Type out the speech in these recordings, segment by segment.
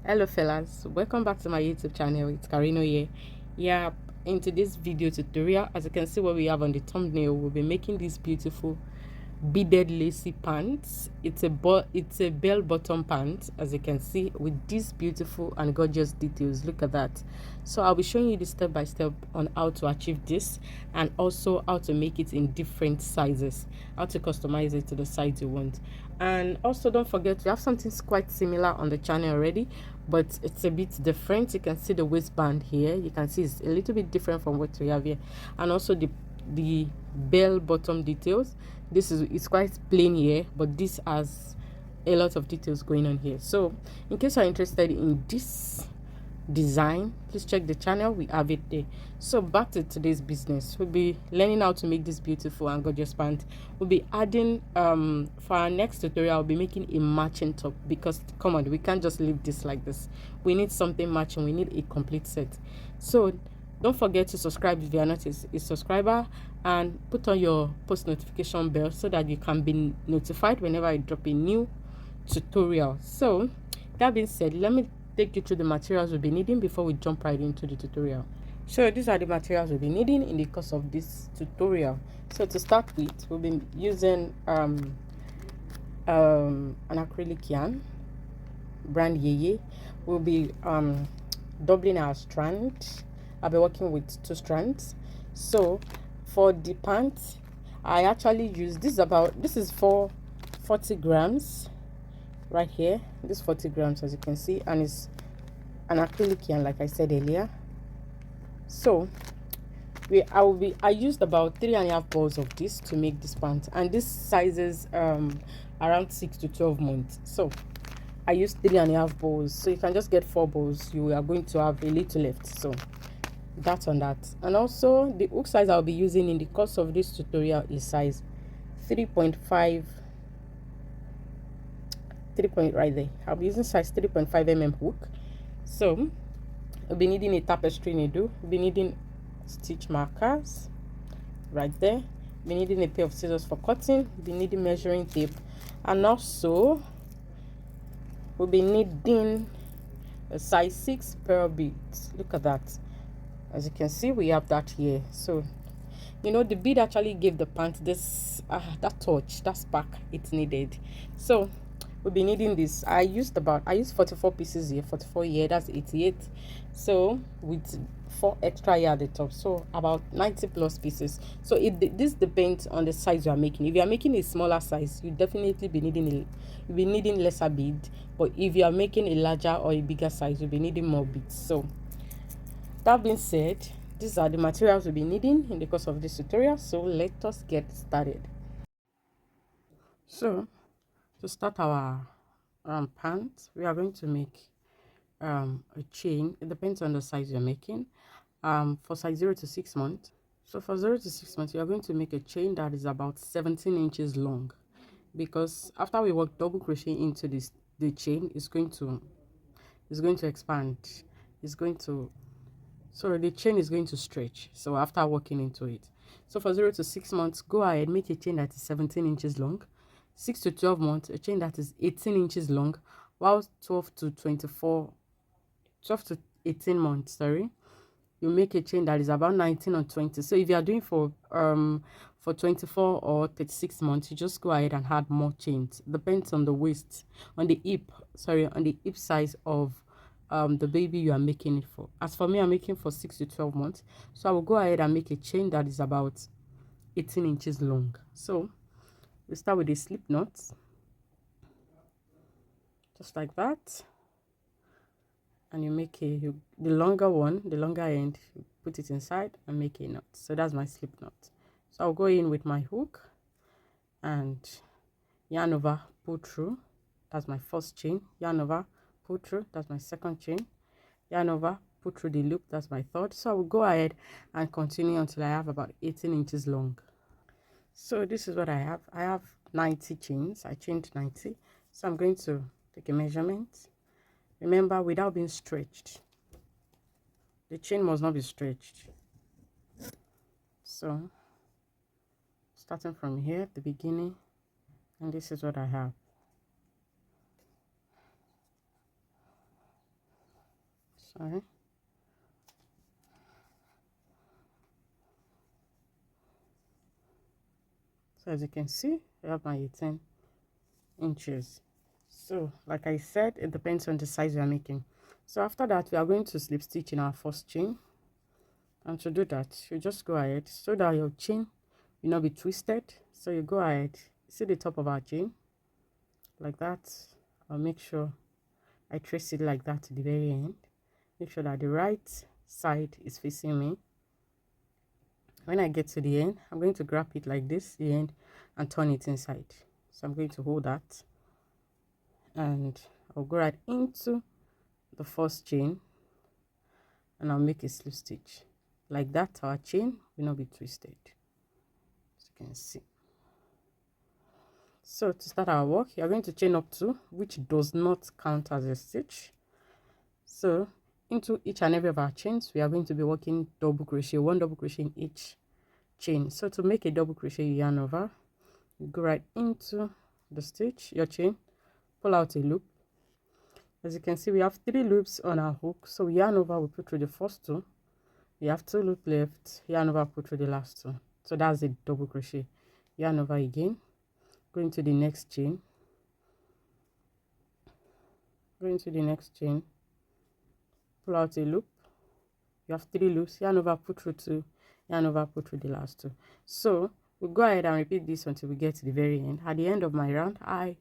Hello fellas, welcome back to my YouTube channel. It's Carino here. Yeah, in today's video tutorial, as you can see what we have on the thumbnail, we'll be making these beautiful beaded lacy pants. It's a bell bottom pant, as you can see, with these beautiful and gorgeous details. Look at that. So I'll be showing you the step by step on how to achieve this, and also how to make it in different sizes, how to customize it to the size you want. And also don't forget, we have something quite similar on the channel already, but it's a bit different. You can see the waistband here. You can see it's a little bit different from what we have here, and also the bell bottom details. This is, it's quite plain here, but this has a lot of details going on here. So in case you're interested in this design, please check the channel, we have it there. So back to today's business, we'll be learning how to make this beautiful and gorgeous pant. We'll be adding for our next tutorial, I'll be making a matching top, because come on, we can't just leave this like this. We need something matching, we need a complete set. So don't forget to subscribe if you are not a subscriber, and put on your post notification bell so that you can be notified whenever I drop a new tutorial. So that being said, let me take you through the materials we'll be needing before we jump right into the tutorial. So these are the materials we'll be needing in the course of this tutorial. So to start with, we'll be using an acrylic yarn, brand Yeye. We'll be doubling our strand. I'll be working with 2 strands. So for the pants, I actually use this, this is for 40 grams right here. This 40 grams, as you can see, and it's an acrylic yarn, like I said earlier. So I used about 3.5 balls of this to make this pant, and this sizes around 6 to 12 months. So I used 3.5 balls, so you can just get 4 balls. You are going to have a little left. So that's on that. And also the hook size I'll be using in the course of this tutorial is size 3.5, 3 point right there. I'll be using size 3.5 mm hook. So we'll be needing a tapestry needle, we'll be needing stitch markers right there, we'll be needing a pair of scissors for cutting, we'll be needing measuring tape, and also we'll be needing a size 6 pearl beads. Look at that. As you can see, we have that here. So you know, the bead actually gave the pant this that touch, that spark it needed. So we'll be needing this. I used 44 pieces here, 44 here, that's 88. So with 4 extra here at the top, so about 90 plus pieces. So this depends on the size you are making. If you are making a smaller size, you definitely be needing lesser bead, but if you are making a larger or a bigger size, you'll be needing more beads. So that being said, these are the materials we'll be needing in the course of this tutorial. So let us get started. So to start our pants, we are going to make a chain. It depends on the size you're making. For size 0 to 6 months, so for 0 to 6 months, you are going to make a chain that is about 17 inches long, because after we work double crochet into this, the chain is going to expand. It's going to, so the chain is going to stretch. So after working into it, so for 0 to 6 months, go ahead, make a chain that is 17 inches long. 6 to 12 months, a chain that is 18 inches long, while 12 to 18 months, sorry, you make a chain that is about 19 or 20. So if you are doing for 24 or 36 months, you just go ahead and add more chains. Depends on the waist, on the hip size of the baby you are making it for. As for me, I'm making for 6 to 12 months, so I will go ahead and make a chain that is about 18 inches long. So we start with a slip knot, just like that, and you make the longer one, the longer end, you put it inside and make a knot. So that's my slip knot. So I'll go in with my hook and yarn over, pull through. That's my first chain. Yarn over, pull through. That's my second chain. Yarn over, pull through the loop. That's my third. So I will go ahead and continue until I have about 18 inches long. So this is what I have. I have 90 chains. I chained 90. So I'm going to take a measurement. Remember, without being stretched, the chain must not be stretched. So starting from here at the beginning, and this is what I have. Sorry. So as you can see, I have my 18 inches. So like I said, it depends on the size we are making. So after that, we are going to slip stitch in our first chain. And to do that, you just go ahead so that your chain will not be twisted. So you go ahead, see the top of our chain like that. I'll make sure I trace it like that to the very end. Make sure that the right side is facing me. When I get to the end, I'm going to grab it like this, the end, and turn it inside. So I'm going to hold that, and I'll go right into the first chain, and I'll make a slip stitch like that. Our chain will not be twisted, as you can see. So to start our work, you're going to chain up 2, which does not count as a stitch. So into each and every of our chains, we are going to be working double crochet, 1 double crochet in each chain. So to make a double crochet, you yarn over, you go right into the stitch, your chain, pull out a loop. As you can see, we have 3 loops on our hook. So we yarn over, we put through the first 2, we have 2 loops left, yarn over, put through the last 2. So that's a double crochet. Yarn over again, go into the next chain, go into the next chain, pull out a loop, you have 3 loops, yarn over, put through 2, yarn over, put through the last 2. So we'll go ahead and repeat this until we get to the very end. At the end of my round, I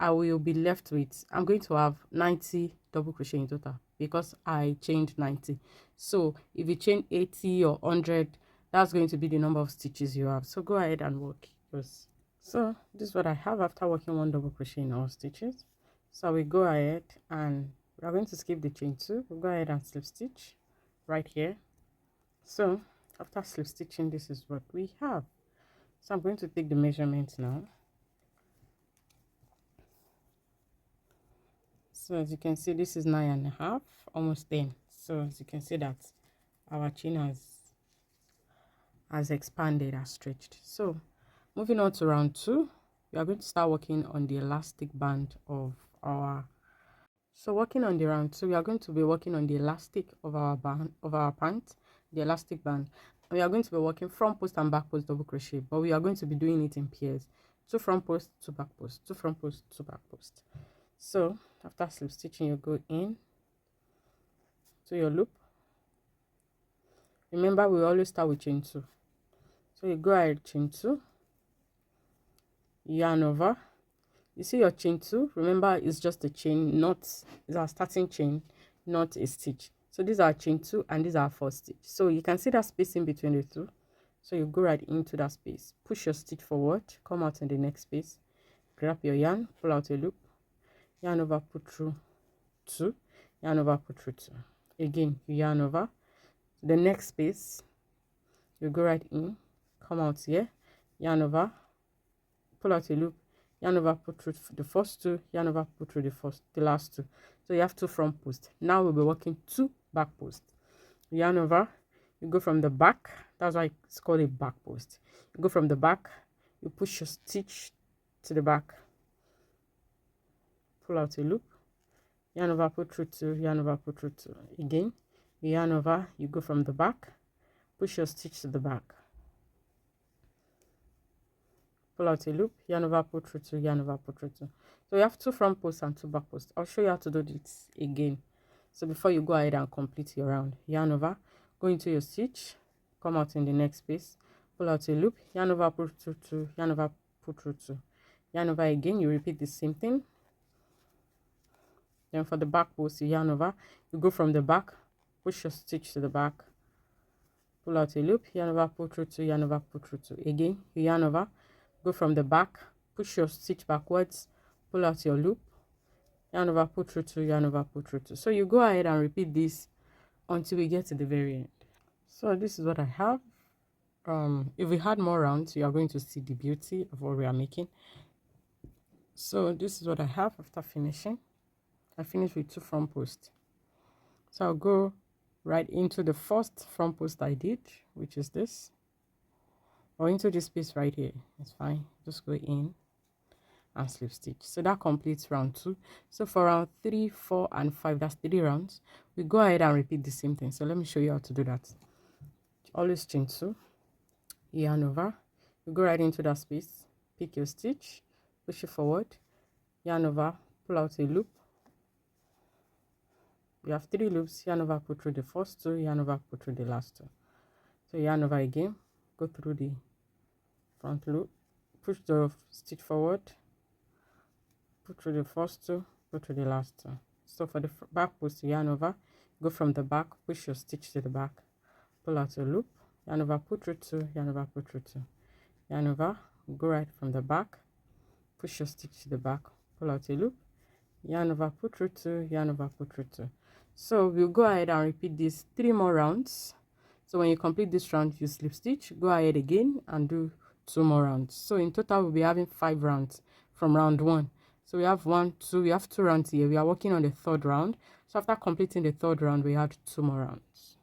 will be left with, I'm going to have 90 double crochet in total because I chained 90. So if you chain 80 or 100, that's going to be the number of stitches you have. So go ahead and work yours. So this is what I have after working 1 double crochet in all stitches. So we go ahead and we're going to skip the chain 2. We'll go ahead and slip stitch right here. So after slip stitching, this is what we have. So I'm going to take the measurement now. So as you can see, this is 9.5, almost 10. So as you can see that our chain has expanded, has stretched. So moving on to round 2, we are going to start working on the elastic band of our. So working on the round 2, we are going to be working on the elastic of our band, of our pant, the elastic band. And we are going to be working front post and back post double crochet, but we are going to be doing it in pairs. 2 front post, 2 back post, 2 front post, 2 back post. So after slip stitching, you go in to your loop. Remember, we always start with chain 2. So you go ahead, chain 2, yarn over. You see your chain 2, remember it's just a chain, not, it's our starting chain, not a stitch. So these are chain 2 and these are 4 stitch. So you can see that space in between the 2. So you go right into that space, push your stitch forward, come out in the next space, grab your yarn, pull out a loop, yarn over, put through 2, yarn over, put through 2. Again, you yarn over the next space, you go right in, come out here, yarn over, pull out a loop, yarn over, put through the first 2, yarn over, put through the last 2. So you have 2 front posts. Now we'll be working 2 back posts. Yarn over, you go from the back, that's why it's called a back post. You go from the back, you push your stitch to the back, pull out a loop, yarn over, put through 2, yarn over, put through 2. Again, you yarn over, you go from the back, push your stitch to the back, pull out a loop, yarn over, put through 2, yarn over, put through 2. So you have 2 front posts and 2 back posts. I'll show you how to do this again. So before you go ahead and complete your round, yarn over, go into your stitch, come out in the next space, pull out a loop, yarn over, put through 2, yarn over, put through 2, yarn over again. You repeat the same thing. Then for the back post, you yarn over, you go from the back, push your stitch to the back, pull out a loop, yarn over, put through 2, yarn over, put through 2. Again, you yarn over, go from the back, push your stitch backwards, pull out your loop, yarn over, put through 2, yarn over, put through 2. So you go ahead and repeat this until we get to the very end. So this is what I have. If we had more rounds, you are going to see the beauty of what we are making. So this is what I have after finishing. I finished with 2 front posts. So I'll go right into the first front post I did, which is this, or into this piece right here. It's fine, just go in, and slip stitch. So that completes round 2. So for round 3, 4 and 5, that's 3 rounds, we go ahead and repeat the same thing. So let me show you how to do that. Always chain 2, yarn over, you go right into that space, pick your stitch, push it forward, yarn over, pull out a loop. You have 3 loops, yarn over, pull through the first 2, yarn over, pull through the last 2. So yarn over again, go through the front loop, push the stitch forward, pull through the first 2, go through the last 2. So for the back post, yarn over, go from the back, push your stitch to the back, pull out a loop, yarn over, pull through 2, yarn over, pull through 2, yarn over, go right from the back, push your stitch to the back, pull out a loop, yarn over, pull through 2, yarn over, pull through 2. So we'll go ahead and repeat this 3 more rounds. So when you complete this round, you slip stitch, go ahead again and do 2 more rounds. So in total, we'll be having 5 rounds from round 1. So we have 1, 2, we have 2 rounds here. We are working on the 3rd round. So after completing the 3rd round, we had 2 more rounds.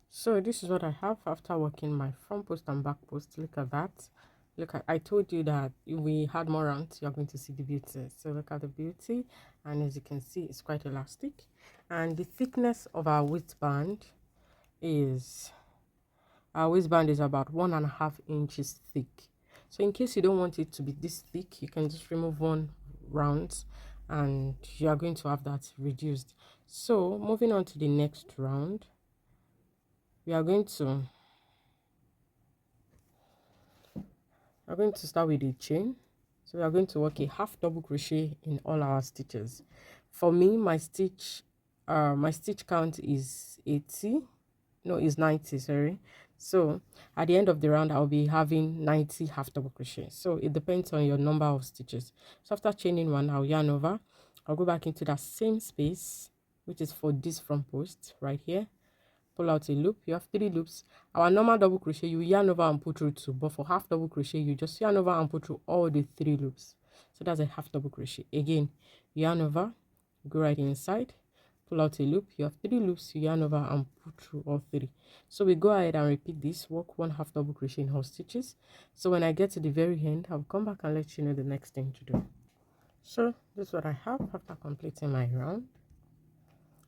So this is what I have after working my front post and back post. Look at that. Look at, I told you that if we had more rounds, you're going to see the beauty. So look at the beauty, and as you can see, it's quite elastic. And the thickness of our waistband is about 1.5 inches thick. So in case you don't want it to be this thick, you can just remove 1 round and you are going to have that reduced. So moving on to the next round, we are going to start with a chain. So we are going to work a half double crochet in all our stitches. For me, my stitch count is 90, sorry. So at the end of the round, I'll be having 90 half double crochet. So it depends on your number of stitches. So after chaining 1, I'll yarn over, I'll go back into that same space, which is for this front post right here, pull out a loop. You have 3 loops. Our normal double crochet, you yarn over and pull through 2, but for half double crochet, you just yarn over and pull through all the 3 loops. So that's a half double crochet. Again, yarn over, go right inside, pull out a loop. You have 3 loops, you yarn over and pull through all 3. So we go ahead and repeat this, work 1 half double crochet in all stitches. So when I get to the very end, I'll come back and let you know the next thing to do. So this is what I have after completing my round.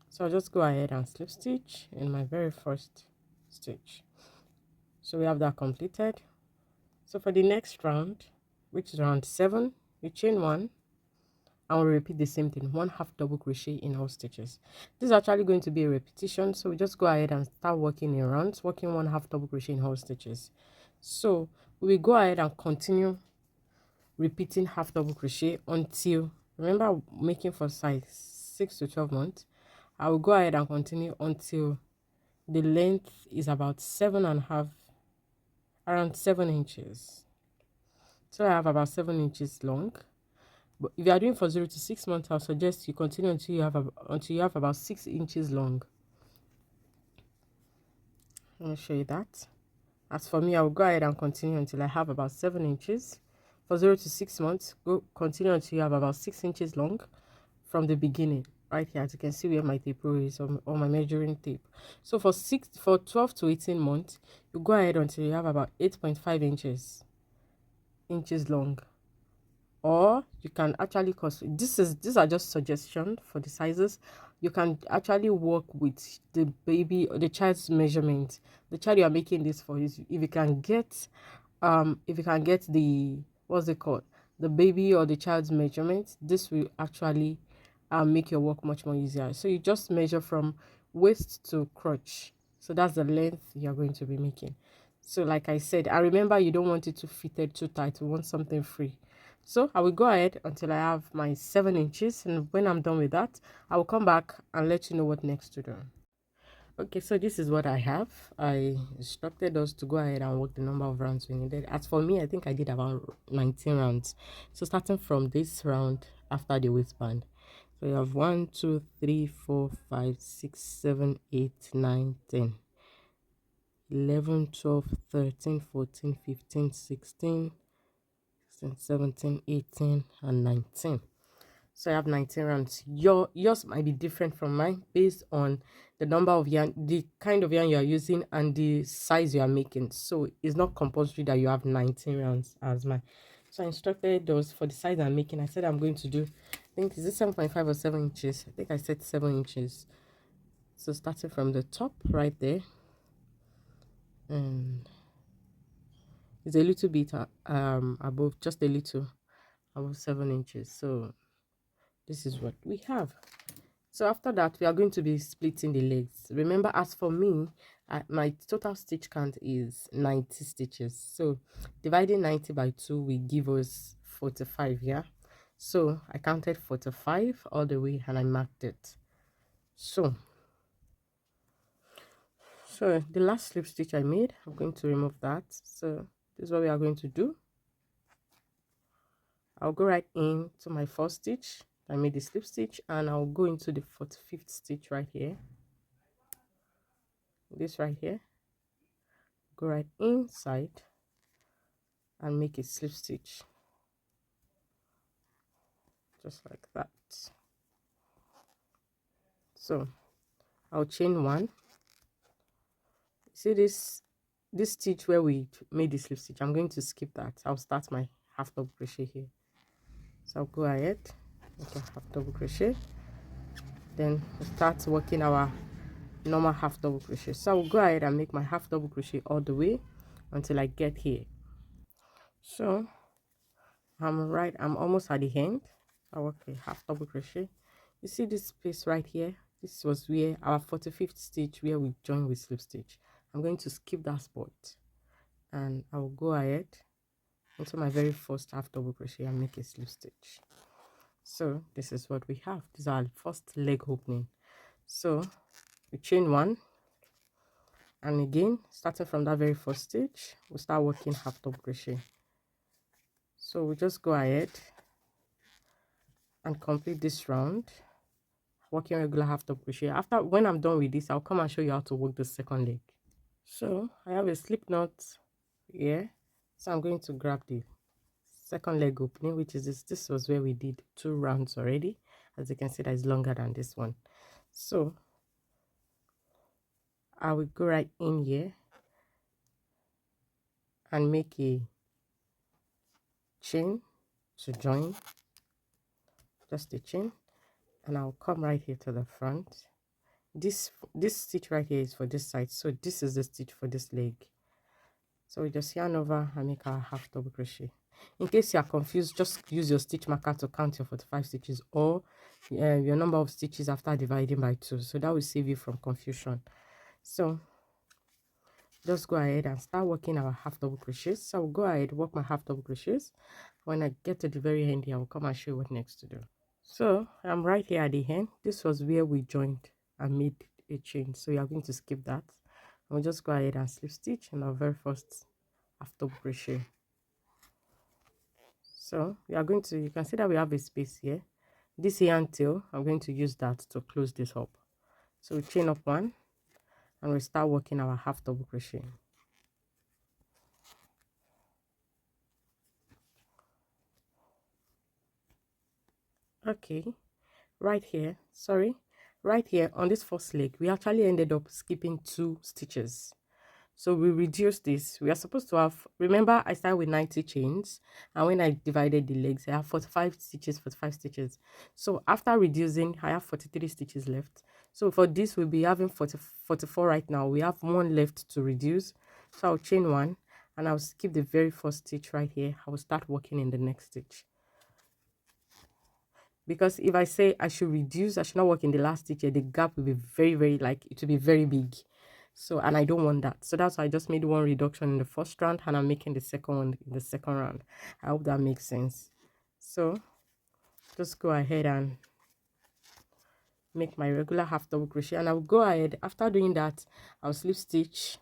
So I'll just go ahead and slip stitch in my very first stitch. So we have that completed. So for the next round, which is round 7, you chain 1 and we'll repeat the same thing, 1 half double crochet in all stitches. This is actually going to be a repetition, so we just go ahead and start working in rounds, working 1 half double crochet in all stitches. So we go ahead and continue repeating half double crochet until, remember, making for size 6 to 12 months. I will go ahead and continue until the length is about 7.5, around 7 inches. So I have about 7 inches long. But if you are doing for 0 to 6 months, I'll suggest you continue until you have about 6 inches long. Let me show you that. As for me, I will go ahead and continue until I have about 7 inches. For 0 to 6 months, continue until you have about 6 inches long from the beginning. Right here, as you can see where my tape roll is on my measuring tape. So for 12 to 18 months, you go ahead until you have about 8.5 inches long. Or you can actually these are just suggestions for the sizes. You can actually work with the baby or the child's measurement. The child you are making this for is, if you can get the, what's it called, the baby or the child's measurement, this will actually make your work much more easier. So you just measure from waist to crotch. So that's the length you're going to be making. So like I said, I remember you don't want it to fit too tight. You want something free. So I will go ahead until I have my 7 inches, and when I'm done with that, I will come back and let you know what next to do. Okay, so this is what I have. I instructed us to go ahead and work the number of rounds we needed. As for me, I think I did about 19 rounds. So starting from this round after the waistband. So you have 1, 2, 3, 4, 5, 6, 7, 8, 9, 10, 11, 12, 13, 14, 15, 16, 17, 18, and 19. So I have 19 rounds. Yours might be different from mine based on the number of yarn, the kind of yarn you are using, and the size you are making. So it's not compulsory that you have 19 rounds as mine. So I instructed those for the size I'm making. I said I'm going to do, I think, is it 7.5 or 7 inches? I think I said 7 inches. So starting from the top right there, and it's a little bit above, just a little above 7 inches. So this is what we have. So after that, we are going to be splitting the legs. Remember, as for me, my total stitch count is 90 stitches. So dividing 90 by 2 will give us 45, yeah? So I counted 45 all the way and I marked it. So the last slip stitch I made, I'm going to remove that. So this is what we are going to do. I'll go right into my first stitch. I made the slip stitch, and I'll go into the 45th stitch right here. This right here. Go right inside and make a slip stitch. Just like that. So I'll chain 1. See this stitch where we made the slip stitch, I'm going to skip that. I'll start my half double crochet here. So I'll go ahead, make a half double crochet, then we'll start working our normal half double crochet. So I'll go ahead and make my half double crochet all the way until I get here. So I'm almost at the end. I'll work a half double crochet. You see this space right here? This was where our 45th stitch, where we join with slip stitch. I'm going to skip that spot, and I will go ahead into my very first half double crochet and make a slip stitch. So this is what we have. This is our first leg opening. So we chain 1, and again, starting from that very first stitch, we'll start working half double crochet. So we just go ahead and complete this round working regular half double crochet. After, when I'm done with this, I'll come and show you how to work the second leg. So I have a slip knot here, so I'm going to grab the second leg opening, which is this was where we did 2 rounds already. As you can see, that is longer than this one. So I will go right in here and make a chain to join, just a chain, and I'll come right here to the front. This stitch right here is for this side, so this is the stitch for this leg. So we just yarn over and make our half double crochet. In case you are confused, just use your stitch marker to count your 45 stitches, or your number of stitches after dividing by 2, so that will save you from confusion. So just go ahead and start working our half double crochets. So I'll go ahead, work my half double crochets. When I get to the very end here, I will come and show you what next to do. So I'm right here at the end. This was where we joined and made a chain, so you are going to skip that. We'll just go ahead and slip stitch in our very first half double crochet. So we are going to, you can see that we have a space here. This yarn tail, I'm going to use that to close this up. So we chain up 1 and we start working our half double crochet. Okay, right here on this first leg, we actually ended up skipping 2 stitches. So we reduced this. We are supposed to have, remember I started with 90 chains, and when I divided the legs, I have 45 stitches. So after reducing, I have 43 stitches left. So for this, we'll be having 44 right now. We have 1 left to reduce. So I'll chain 1 and I'll skip the very first stitch right here. I will start working in the next stitch. Because if I say I should reduce, I should not work in the last stitch here, the gap will be very, like, it will be very big. So, and I don't want that. So that's why I just made 1 reduction in the first round, and I'm making the second one in the second round. I hope that makes sense. So just go ahead and make my regular half double crochet, and I'll go ahead, after doing that, I'll slip stitch.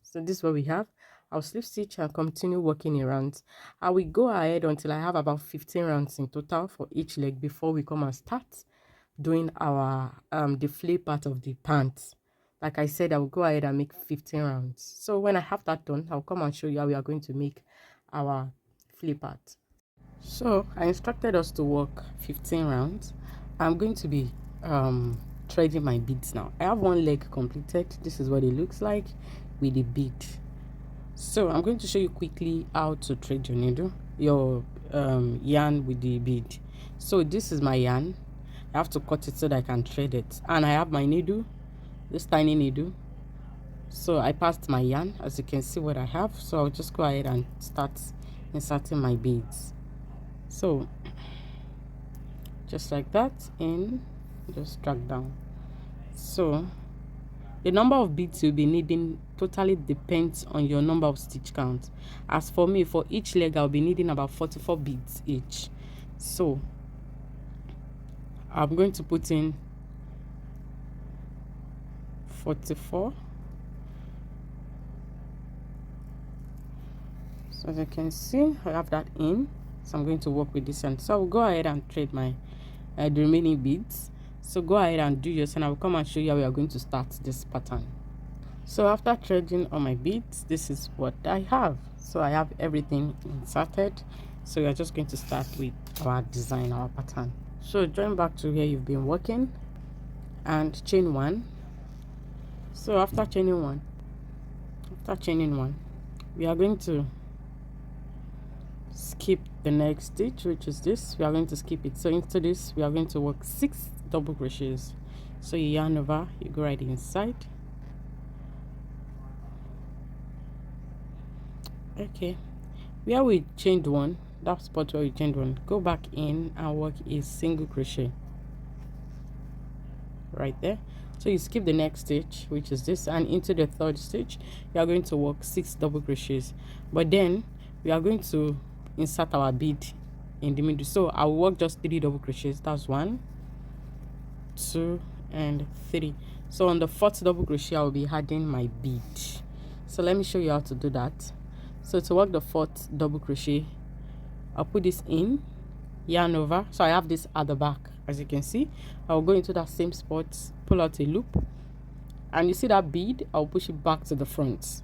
So this is what we have. I'll slip stitch and continue working in rounds. I will go ahead until I have about 15 rounds in total for each leg before we come and start doing our the flare part of the pants. Like I said, I will go ahead and make 15 rounds. So when I have that done, I'll come and show you how we are going to make our flare part. So I instructed us to work 15 rounds. I'm going to be threading my beads now. I have 1 leg completed. This is what it looks like with the bead. So I'm going to show you quickly how to thread your needle. your yarn with the bead. So this is my yarn. I have to cut it so that I can thread it, and I have my needle, this tiny needle. So I passed my yarn, as you can see what I have. So I'll just go ahead and start inserting my beads. So just like that, in, just drag down. So the number of beads you'll be needing totally depends on your number of stitch count. As for me, for each leg I'll be needing about 44 beads each. So I'm going to put in 44. So as you can see, I have that in. So I'm going to work with this, and so I'll go ahead and thread my the remaining beads. So go ahead and do yours, and I will come and show you how we are going to start this pattern. So after threading on my beads, this is what I have. So I have everything inserted. So we are just going to start with our design, our pattern. So join back to where you've been working and chain one. So after chaining one, we are going to skip the next stitch, which is this. We are going to skip it. So into this we are going to work 6 double crochets. So you yarn over, you go right inside. Okay, where we chained one, that spot where we chained one, go back in and work a single crochet right there. So you skip the next stitch, which is this, and into the third stitch you are going to work 6 double crochets, but then we are going to insert our bead in the middle. So I'll work just 3 double crochets. That's 1, 2 and 3. So on the 4th double crochet I will be adding my bead. So let me show you how to do that. So to work the 4th double crochet, I'll put this in, yarn over. So I have this at the back, as you can see. I'll go into that same spot, pull out a loop, and you see that bead, I'll push it back to the front,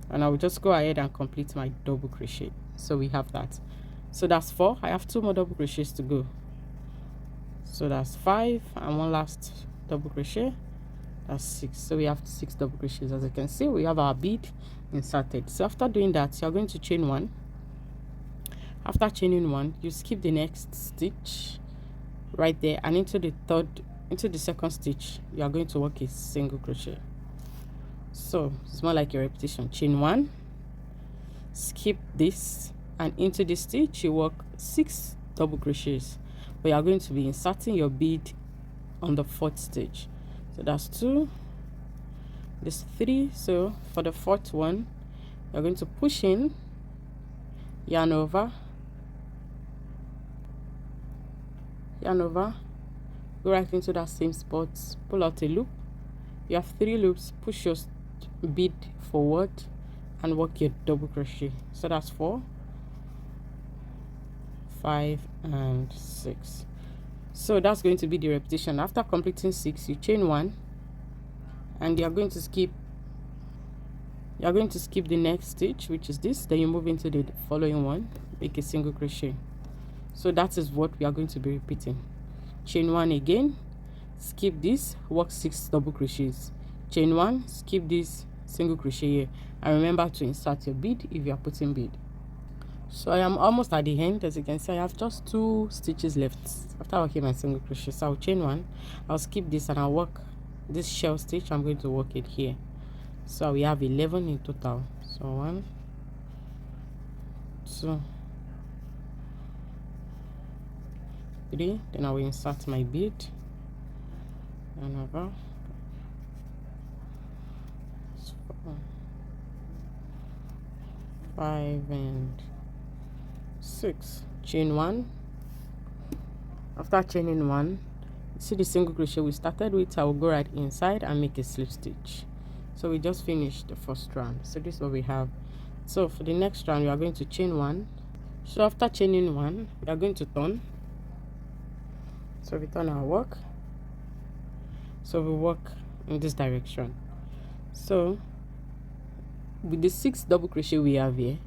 and I'll just go ahead and complete my double crochet. So we have that. So that's 4. I have 2 more double crochets to go. So that's 5 and 1 last double crochet. That's 6. So we have 6 double crochets. As you can see, we have our bead inserted. So after doing that, you're going to chain 1. After chaining 1, you skip the next stitch right there, and into the 2nd stitch you are going to work a single crochet. So it's more like a repetition. Chain 1, skip this, and into this stitch you work 6 double crochets, but you are going to be inserting your bead on the 4th stitch. So that's 2, this 3. So for the 4th one, you're going to push in, yarn over, go right into that same spot, pull out a loop. You have 3 loops, push your bead forward and work your double crochet. So that's 4, 5 and 6. So that's going to be the repetition. After completing 6, you chain 1, and you're going to skip the next stitch, which is this. Then you move into the following one, make a single crochet. So that is what we are going to be repeating. Chain 1 again, skip this, work 6 double crochets, chain 1, skip this, single crochet here, and remember to insert your bead if you are putting bead. So I am almost at the end. As you can see, I have just 2 stitches left after working my single crochet. So I'll chain 1, I'll skip this, and I'll work this shell stitch. I'm going to work it here. So we have 11 in total. So 1, 2, 3. Then I will insert my bead and over. 4, 5 and 6. Chain 1. After chaining 1, see the single crochet we started with, I will go right inside and make a slip stitch. So we just finished the first round. So this is what we have. So for the next round, we are going to chain 1. So after chaining 1, we are going to turn. So we turn our work. So we work in this direction. So with the 6 double crochet we have here,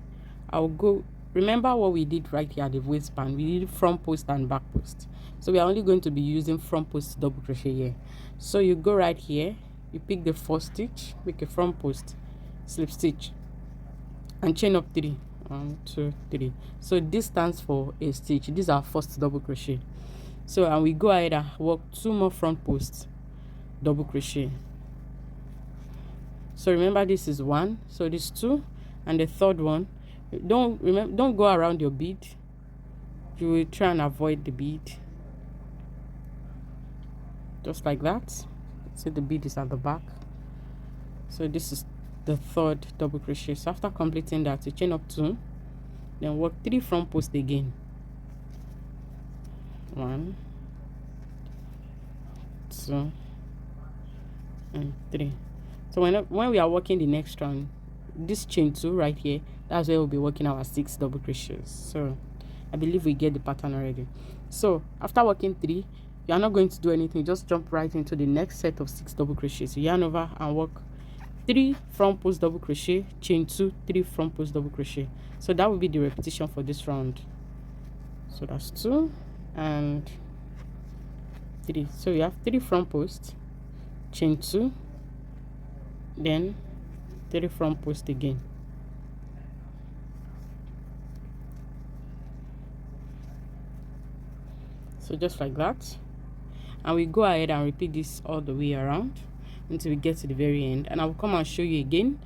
I'll go. Remember what we did right here at the waistband. We did front post and back post. So we are only going to be using front post double crochet here. So you go right here, you pick the 4th stitch, make a front post slip stitch, and chain up 3. 1, 2, 3. So this stands for a stitch. This is our first double crochet. So and we go ahead and work 2 more front posts double crochet. So remember, this is 1, so this 2, and the third one, don't go around your bead. You will try and avoid the bead, just like that. See, the bead is at the back. So this is the third double crochet. So after completing that, you chain up 2, then work 3 front posts again. 1, 2, and 3. So when we are working the next round, this chain 2 right here, that's where we'll be working our 6 double crochets. So I believe we get the pattern already. So after working 3, you are not going to do anything, just jump right into the next set of 6 double crochets. So yarn over and work 3 front post double crochet, chain 2, 3 front post double crochet. So that will be the repetition for this round. So that's 2 and 3. So you have 3 front posts, chain 2, then 3 front post again. So just like that, and we go ahead and repeat this all the way around until we get to the very end. And I will come and show you again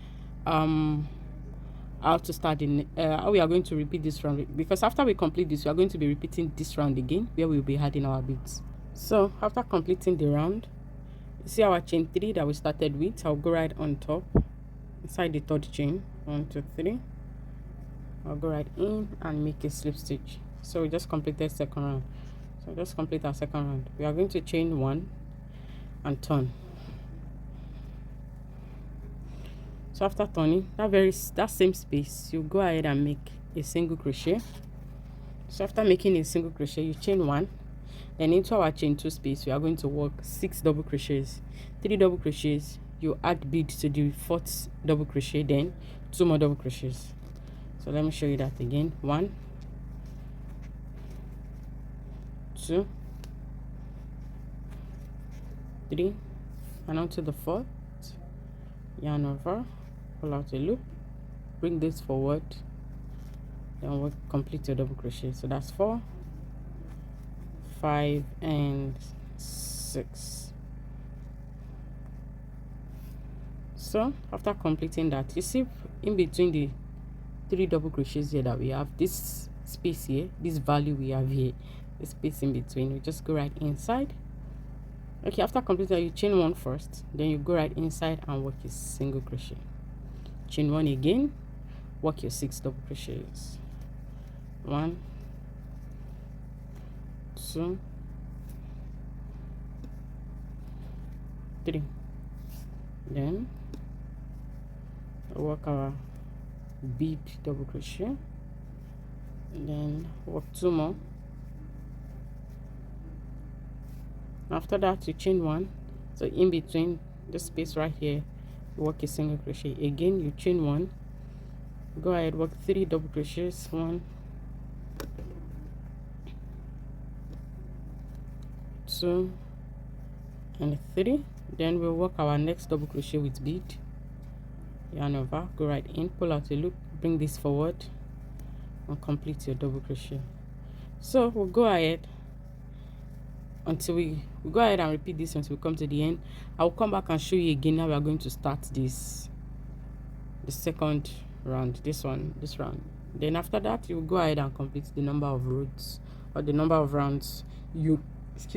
how to start in how we are going to repeat this round, because after we complete this, we are going to be repeating this round again, where we will be adding our beads. So after completing the round, you see our chain 3 that we started with. I'll go right on top inside the third chain. 1, 2, 3. I'll go right in and make a slip stitch. So we just completed second round. So just complete our second round. We are going to chain 1 and turn. So after turning that same space, you go ahead and make a single crochet. So after making a single crochet, you chain 1, then into our chain 2 space, we are going to work 6 double crochets, 3 double crochets. You add bead to the 4th double crochet, then 2 more double crochets. So let me show you that again. 1, 2, 3, and onto the 4th, yarn over, pull out a loop, bring this forward, then we'll complete your double crochet. So that's 4, 5, and 6. So after completing that, you see in between the 3 double crochets here that we have, this space here, this value we have here, the space in between, you just go right inside. Okay, after completing, you chain 1 first, then you go right inside and work your single crochet, chain 1 again, work your 6 double crochets. 1, 2, 3. Then work our bead double crochet, and then work 2 more. After that, you chain 1. So in between the space right here, you work a single crochet again. You chain 1, go ahead, work 3 double crochets. 1, 2, and 3. Then we'll work our next double crochet with bead, yarn over, go right in, pull out a loop, bring this forward, and complete your double crochet. So we'll go ahead until we go ahead and repeat this until we come to the end. I'll come back and show you again how we are going to start the second round, this round. Then after that, you will go ahead and complete the number of rows, or the number of rounds you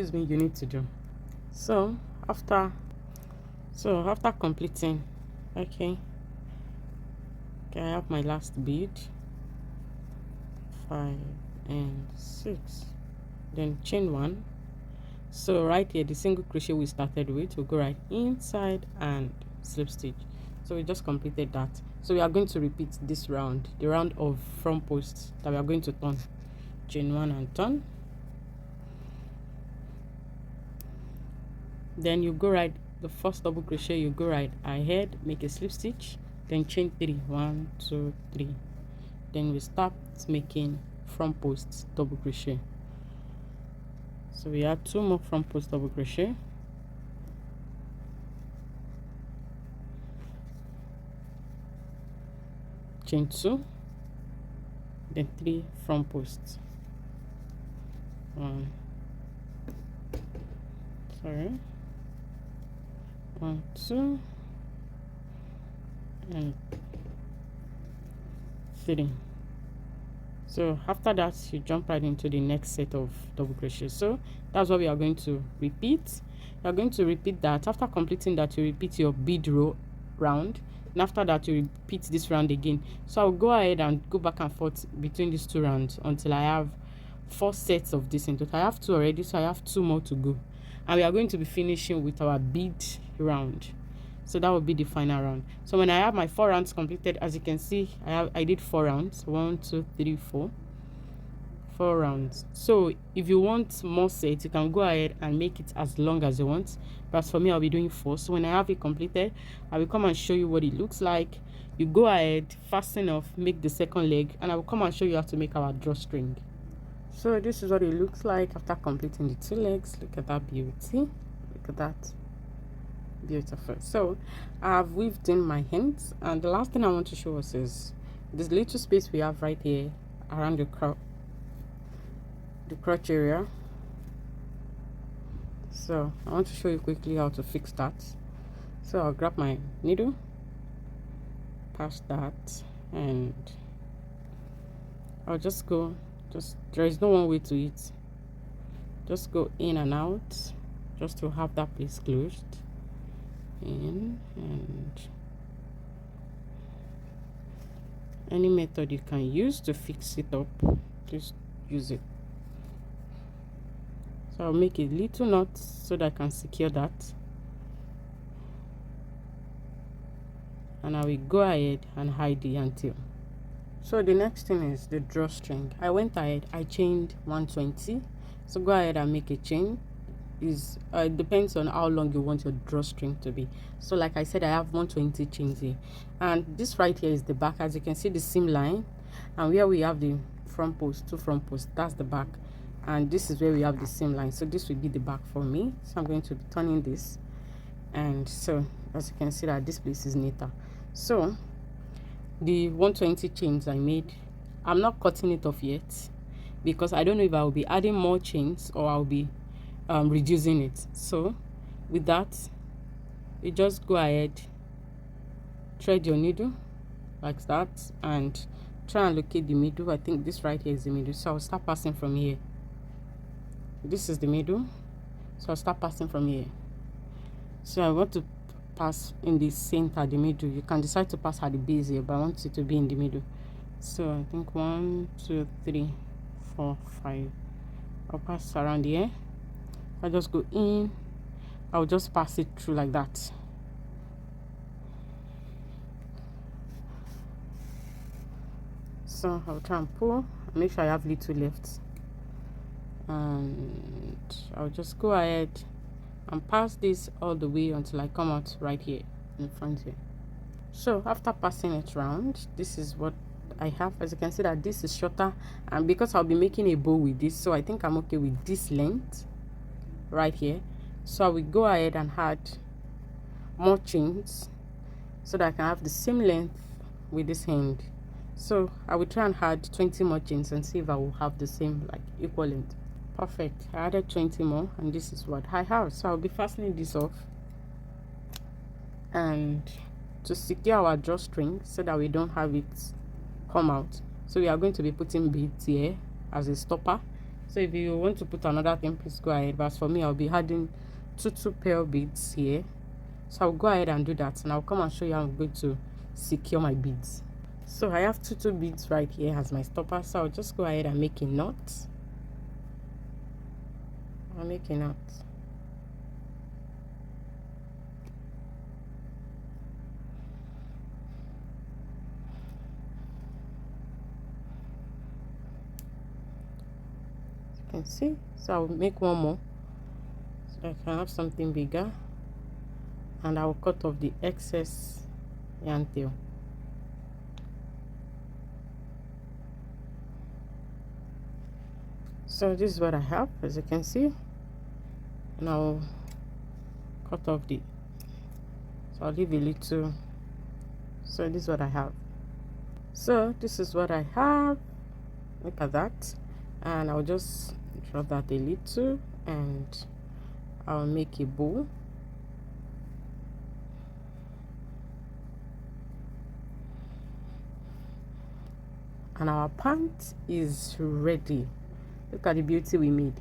need to do. So after completing, okay, I have my last bead, 5 and 6, then chain 1. So right here, the single crochet we started with, we'll go right inside and slip stitch. So we just completed that. So we are going to repeat this round, the round of front posts that we are going to turn. Chain 1 and turn. Then you go right, the first double crochet, you go right ahead, make a slip stitch, then chain 3, 1, 2, 3. Then we start making front posts double crochet. So we add 2 more front post double crochet, chain 2, then 3 front posts. Sorry, 1, 2, and 3. So after that, you jump right into the next set of double crochet. So that's what we are going to repeat. You are going to repeat that. After completing that, you repeat your bead row round, and after that you repeat this round again. So I'll go ahead and go back and forth between these 2 rounds until I have 4 sets of this in total. I have 2 already, so I have 2 more to go, and we are going to be finishing with our bead round. So that will be the final round. So when I have my 4 rounds completed, as you can see, I did 4 rounds. 1, 2, 3, 4 rounds. So if you want more sets, you can go ahead and make it as long as you want, but as for me, I'll be doing 4. So when I have it completed, I will come and show you what it looks like. You go ahead, fasten off, make the second leg, and I will come and show you how to make our drawstring. So this is what it looks like after completing the 2 legs. Look at that beauty. Look at that. Beautiful. So I've weaved in my hands, and the last thing I want to show us is this little space we have right here around the crotch area. So I want to show you quickly how to fix that. So I'll grab my needle, pass that, and I'll just go, there is no one way to it, just go in and out just to have that place closed. In, and any method you can use to fix it up, just use it. So I'll make a little knot so that I can secure that, and I will go ahead and hide the yarn tail. So the next thing is the drawstring. I went ahead, I chained 120. So go ahead and make a chain. It depends on how long you want your drawstring to be. So like I said, I have 120 chains here, and this right here is the back. As you can see, the seam line, and where we have the front post, 2 front posts, that's the back, and this is where we have the seam line. So this will be the back for me. So I'm going to be turning this, and so as you can see that this place is neater. So the 120 chains I made, I'm not cutting it off yet because I don't know if I will be adding more chains or I'll be reducing it. So with that, you just go ahead, thread your needle like that, and try and locate the middle. I think this right here is the middle, so I'll start passing from here. This is the middle, so I'll start passing from here. So I want to pass in the center, the middle. You can decide to pass at the base here, but I want it to be in the middle. So I think 1, 2, 3, 4, 5. I'll pass around here. I just go in, I'll just pass it through like that. So I'll try and pull, make sure I have little left, and I'll just go ahead and pass this all the way until I come out right here in front here. So after passing it round, this is what I have. As you can see that this is shorter, and because I'll be making a bow with this, so I think I'm okay with this length right here. So I will go ahead and add more chains so that I can have the same length with this hand. So I will try and add 20 more chains and see if I will have the same, like, equal length. Perfect. I added 20 more, and this is what I have. So I'll be fastening this off, and to secure our drawstring so that we don't have it come out, so we are going to be putting beads here as a stopper. So if you want to put another thing, please go ahead, but as for me, I'll be adding 2 pearl beads here. So I'll go ahead and do that, and I'll come and show you how I'm going to secure my beads. So I have 2 beads right here as my stopper, so I'll just go ahead and make a knot. I'll make a knot. Can see, so I'll make one more so that I can have something bigger, and I'll cut off the excess yarn tail. So this is what I have, as you can see, and I'll cut off the, so I'll leave a little. So this is what I have. So this is what I have. Look at that. And I'll just drop that a little and I'll make a bow. And our pant is ready. Look at the beauty we made.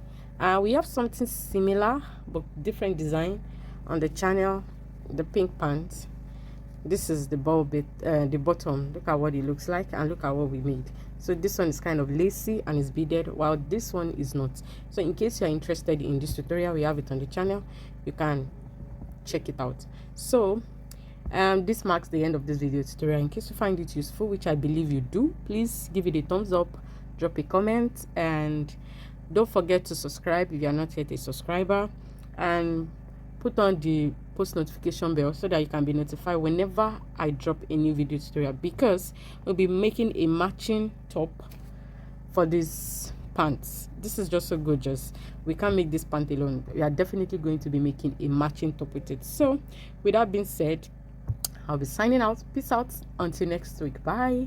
We have something similar but different design on the channel, the pink pants. This is the ball bit, the bottom. Look at what it looks like and look at what we made. So this one is kind of lacy and is beaded, while this one is not. So in case you're interested in this tutorial, we have it on the channel. You can check it out. So this marks the end of this video tutorial. In case you find it useful, which I believe you do, please give it a thumbs up, drop a comment, and don't forget to subscribe if you are not yet a subscriber, and put on the post notification bell so that you can be notified whenever I drop a new video tutorial, because we'll be making a matching top for these pants. This is just so gorgeous. We can't make this pant alone. We are definitely going to be making a matching top with it. So with that being said, I'll be signing out. Peace out until next week. Bye.